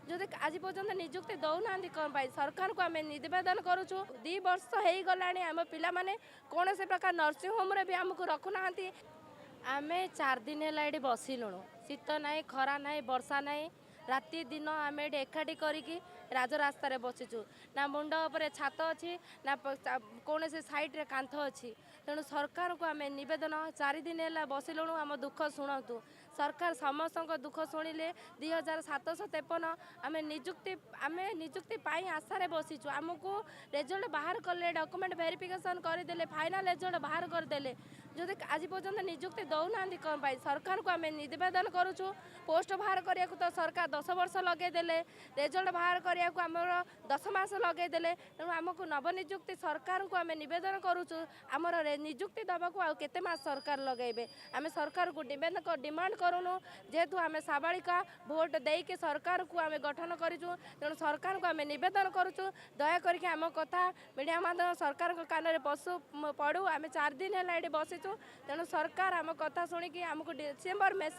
जदि आज पर्यंत निजुक्ति दौना कौन पाई सरकार को आम निवेदन करुचु 2 वर्ष हो गला आम पिला माने कौन से प्रकार नर्सिंग होम रे भी आमको रखुना आम 4 दिन है ये बसिलुणु शीत ना खरा ना वर्षा ना राति दिन आम ये एकाठी करिकी राजरास्तार बसीचु ना मुंड उपर छात अच्छी ना कौन से साइड रे कांथ अच्छी तेणु सरकार को आम निवेदन 4 दिन है बसिलुणु आम दुख शुणु सरकार समस्त दुख शुणिले 2753 आम निजुक्ति पाई आशारे बसीचु आमको रिजल्ट बाहर कले डॉक्यूमेंट वेरिफिकेशन करदे फाइनल रिजल्ट बाहर करदे जदि आज पर्यंत निजुक्ति दौना कौन पाई सरकार को आम निवेदन करुचु पोस्ट बाहर करिया तो सरकार 10 वर्ष लगेदेले रिजल्ट बाहर करिया को आमर 10 मास लगेदेले तेणु आमको नवनिजुक्ति सरकार को आम निवेदन करुचु आमर निजुक्ति दबा को केते मास सरकार लगेबे आम सरकार को डिमांड करूनु जेहेतु आम साबालिका भोट देके सरकार को आम गठन करूँ तेणु सरकार को आम निवेदन करुचु दया करके आम कथा मीडिया माध्यम सरकार कान में पड़ू आम 4 दिन है ये बसीचु तेणु सरकार आम कथा शुणिकी आमको डिसेम्बर मेस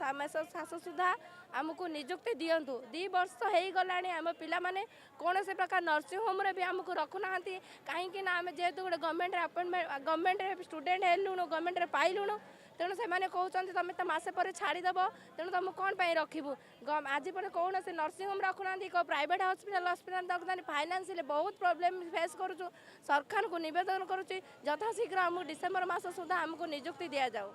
सुधा आमको निजुक्ति दिंतु 2 वर्ष हो गला आम पिला माने कौन से प्रकार नर्सिंग होम रे भी आमको रखुना कहीं आम जेहेतु गोटे गवर्नमेंट अपॉइंटमेंट गवर्नमेंट स्टूडेंट हेलुणु गवर्नमेंट पाइलुणु तेणु से कहते तुम तो मसे पर छाड़देव तेणु तुम कौन पर रखू आज पर कौन से नर्सिंग होम रखुना प्राइवेट हस्पिटाल रखुना फाइनान्सियली बहुत प्रोब्लेम फेस करुँ सरकार को निवेदन करुँच यथाशीघ्र आमको डिसेम्बर मास सुधा आमको निजुक्ति दि जाऊ।